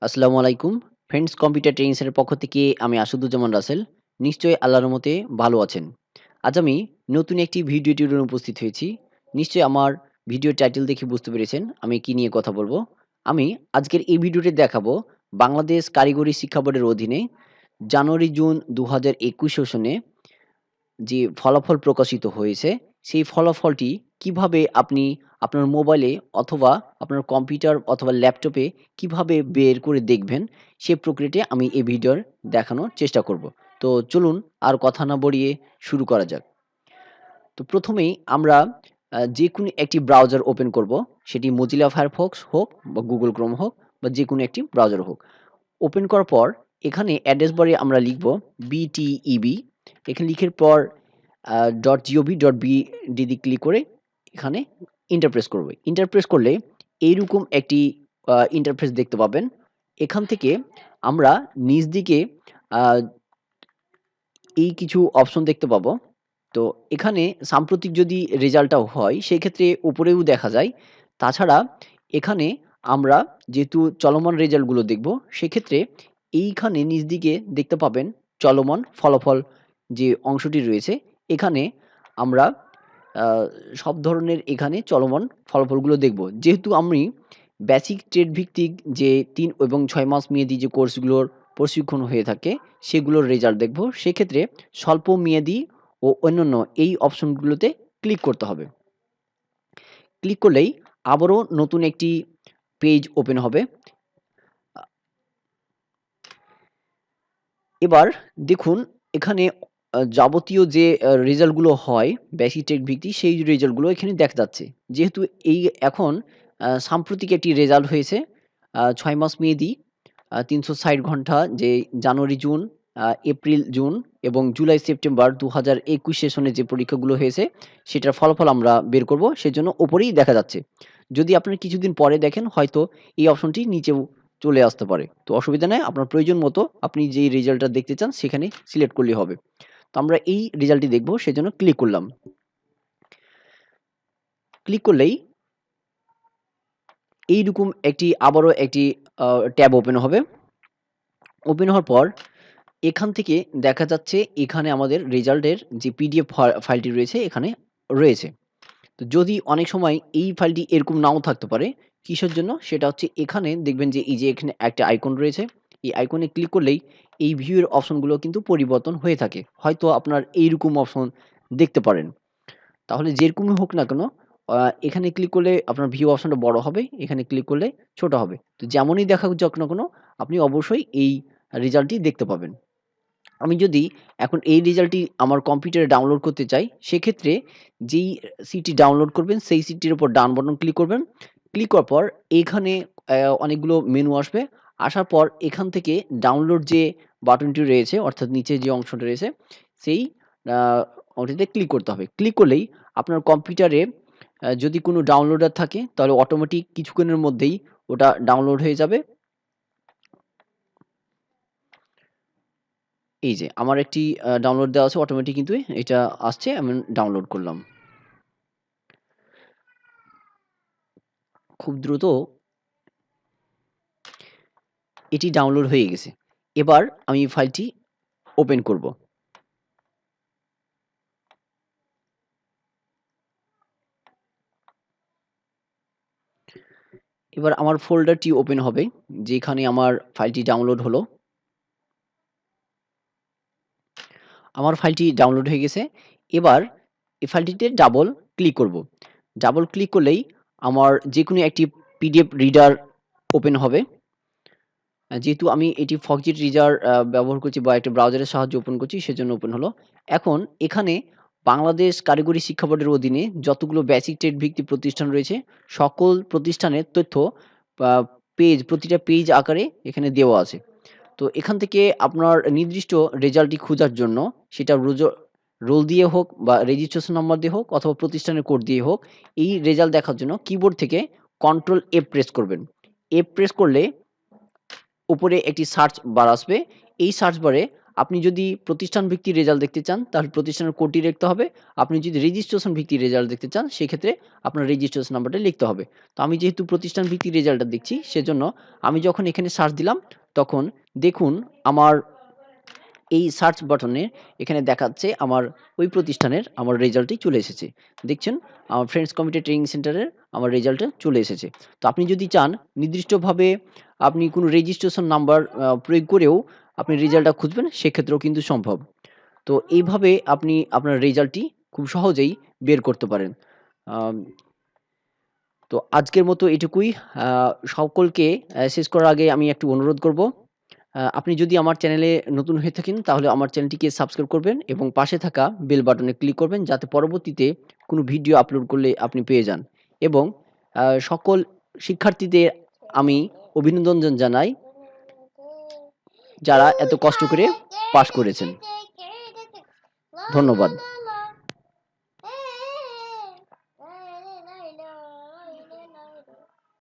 আসসালামু আলাইকুম। Friends computer training সেন্টারের পক্ষ থেকে আমি আসাদুজ্জামান রাসেল। নিশ্চয়ই আল্লাহর রহমতে ভালো আছেন। আজ আমি নতুন একটি ভিডিও টিউটোরিয়ালে উপস্থিত হয়েছি। নিশ্চয়ই আমার ভিডিও টাইটেল দেখে বুঝতে পেরেছেন আমি কি নিয়ে কথা বলব। আমি আজকের এই ভিডিওতে দেখাবো বাংলাদেশ কারিগরি শিক্ষা বোর্ডের অধীনে জানুয়ারি-জুন ২০২১ সেশনে যে ফলাফল প্রকাশিত হয়েছে, সেই ফলাফলটি কিভাবে আপনি আপনার মোবাইলে অথবা আপনার কম্পিউটার অথবা ল্যাপটপে কিভাবে বের করে দেখবেন, সে প্রক্রিয়াটি আমি এই ভিডিওর দেখানোর চেষ্টা করব। তো চলুন আর কথা না বাড়িয়ে শুরু করা যাক। তো প্রথমেই আমরা যেকোনো একটি ব্রাউজার ওপেন করব। সেটি Mozilla Firefox হোক বা Google Chrome হোক বা যেকোনো একটি ব্রাউজার হোক। ওপেন করার পর এখানে অ্যাড্রেস বারে আমরা লিখব BTEB। এখানে লিখার পর .gov.bd দিয়ে ক্লিক করে এখানে এন্টার প্রেস করব। এন্টার প্রেস করলে এইরকম একটি ইন্টারফেস দেখতে পাবেন। এখান থেকে আমরা নিচ দিকে আ এই কিছু অপশন দেখতে পাবো। তো এখানে সাম্প্রতিক যদি রেজাল্টটাও হয় সেক্ষেত্রে উপরেও দেখা যায়। তাছাড়া এখানে আমরা যেহেতু চলমান রেজাল্টগুলো দেখব, সেক্ষেত্রে এইখানে নিচ দিকে দেখতে পাবেন চলমান ফলাফল যে অংশটি রয়েছে, এখানে আমরা আ সব ধরনের এখানে চলমান ফলাফলগুলো দেখব। যেহেতু আমি বেসিক ট্রেড ভিত্তিক যে ৩ এবং ৬ মাস মেয়াদি যে কোর্সগুলোর প্রশিক্ষণ হয়ে থাকে, সেগুলোর রেজাল্ট দেখব। সেক্ষেত্রে স্বল্প মেয়াদি ও অন্যান্য এই অপশনগুলোতে ক্লিক করতে হবে। ক্লিক করলেই আবারও নতুন একটি পেজ ওপেন হবে। আ এবার দেখুন এখানে যাবতীয় যে রেজাল্টগুলো হয় বেসিক টেক ভিত্তিক সেই রেজাল্টগুলো এখানে দেখা যাচ্ছে। যেহেতু এই এখন সাম্প্রতিক একটি রেজাল্ট হয়েছে ৬ মাস মেয়াদি ৩৬০ ঘন্টা যে জানুয়ারি-জুন, এপ্রিল-জুন এবং জুলাই-সেপ্টেম্বর ২০২১ সেশনে যে পরীক্ষাগুলো হয়েছে সেটার ফলাফল আমরা বের করব। সেজন্য উপরেই দেখা যাচ্ছে। যদি আপনারা কিছুদিন পরে দেখেন হয়তো এই অপশনটি নিচেও চলে আসতে পারে। তো অসুবিধা নাই। আপনার প্রয়োজন মতো আপনি যেই রেজাল্টটা দেখতে চান সেখানে সিলেক্ট করলেই হবে। তো আমরা এই রেজাল্টটি দেখব সেজন্য ক্লিক করলাম। ক্লিক করলেই এইরকম একটি আবারও একটি ট্যাব ওপেন হবে। ওপেন হওয়ার পর এখান থেকে দেখা যাচ্ছে এখানে আমাদের রেজাল্টের যে পিডিএফ ফাইলটি রয়েছে এখানে রয়েছে। তো যদি অনেক সময় এই ফাইলটি এরকম নাও থাকতে পারে, কিসের জন্য? সেটা হচ্ছে এখানে দেখবেন যে এই যে এখানে একটা আইকন রয়েছে। এই আইকনে ক্লিক করলেই এই ভিউ এর অপশনগুলো কিন্তু পরিবর্তন হয়ে থাকে। হয়তো আপনার এইরকম অপশন দেখতে পারেন। তাহলে যেরকমই হোক না কেন আ এখানে ক্লিক করলে আপনার ভিউ অপশনটা বড় হবে, এখানে ক্লিক করলে ছোট হবে। তো যেমনই দেখা যাক না কেন আপনি অবশ্যই এই রেজাল্টটি দেখতে পাবেন। আমি যদি এখন এই রেজাল্টটি আমার কম্পিউটারে ডাউনলোড করতে চাই, সেক্ষেত্রে যেই সিটি ডাউনলোড করবেন, সেই সিটির উপর ডান বাটন ক্লিক করবেন। ক্লিক করার পর এইখানে অনেকগুলো মেনু আসবে। আসার পর এখান থেকে ডাউনলোড যে বাটনটি রয়েছে, অর্থাৎ নিচে যে অংশটা রয়েছে, সেই আ ওটিতে ক্লিক করতে হবে। ক্লিক করলেই আপনার কম্পিউটারে যদি কোনো ডাউনলোডার থাকে, তাহলে অটোমেটিক কিছুক্ষণের মধ্যেই ওটা ডাউনলোড হয়ে যাবে। এই যে আমার একটি ডাউনলোড দেওয়া আছে অটোমেটিক কিন্তু এটা আসছে আমি ডাউনলোড করলাম। খুব দ্রুত এটি ডাউনলোড হয়ে গেছে। এবার আমি ফাইলটি ওপেন করব। এবার আমার ফোল্ডারটি ওপেন হবে যেখানে আমার ফাইলটি ডাউনলোড হলো। আমার ফাইলটি ডাউনলোড হয়ে গেছে। এবার এই ফাইলটিতে ডাবল ক্লিক করব। ডাবল ক্লিক করলেই আমার যেকোনো একটি পিডিএফ রিডার ওপেন হবে। যেহেতু আমি এটি ফগজিট রিডার ব্যবহার করছি বা একটা ব্রাউজারের সাহায্যে ওপেন করছি সেজন্য ওপেন হলো। এখন এখানে বাংলাদেশ কারিগরি শিক্ষা বোর্ডের অধীনে যতগুলো বেসিক ট্রেড ভিত্তিক প্রতিষ্ঠান রয়েছে সকল প্রতিষ্ঠানের তথ্য আ প্রতিটা পেজ আকারে এখানে দেওয়া আছে। তো এখান থেকে আপনার নির্দিষ্ট রেজাল্টটি খোঁজার জন্য সেটা রোল দিয়ে হোক বা রেজিস্ট্রেশন নাম্বার দিয়ে হোক অথবা প্রতিষ্ঠানের কোড দিয়ে হোক, এই রেজাল্ট দেখার জন্য কিবোর্ড থেকে কন্ট্রোল F প্রেস করবেন। F প্রেস করলে উপরে একটি সার্চ বার আসবে। এই সার্চ বারে আপনি যদি প্রতিষ্ঠান ভিত্তিক রেজাল্ট দেখতে চান তাহলে প্রতিষ্ঠানের কোডটি লিখতে হবে। আপনি যদি রেজিস্ট্রেশন ভিত্তিক রেজাল্ট দেখতে চান সেক্ষেত্রে আপনার রেজিস্ট্রেশন নাম্বারটা লিখতে হবে। তো আমি যেহেতু প্রতিষ্ঠান ভিত্তিক রেজাল্টটা দেখছি সেজন্য আমি যখন এখানে সার্চ দিলাম তখন দেখুন আমার এই সার্চ বাটনে এখানে দেখাচ্ছে আমার ওই প্রতিষ্ঠানের আমার রেজাল্টটি চলে এসেছে। দেখছেন আমার ফ্রেন্ডস কমিউনিটি ট্রেনিং সেন্টারের আমার রেজাল্টটা চলে এসেছে। তো আপনি যদি চান নির্দিষ্টভাবে আপনি কোনো রেজিস্ট্রেশন নাম্বার প্রয়োগ করেও আপনি রেজাল্টটা খুঁজবেন সেক্ষেত্রেও কিন্তু সম্ভব। তো এইভাবে আপনি আপনার রেজাল্টটি খুব সহজেই বের করতে পারেন। আম তো আজকের মতো এটুকুই। সকলকে শেষ করার আগে আমি একটু অনুরোধ করব। আপনি যদি আমার চ্যানেলে নতুন হয়ে থাকেন তাহলে আমার চ্যানেলটিকে সাবস্ক্রাইব করবেন এবং পাশে থাকা বেল বাটনে ক্লিক করবেন যাতে পরবর্তীতে কোনো ভিডিও আপলোড করলে আপনি পেয়ে যান। এবং সকল শিক্ষার্থীদের আমি অভিনন্দন জানাই যারা এত কষ্ট করে পাস করেছেন। ধন্যবাদ।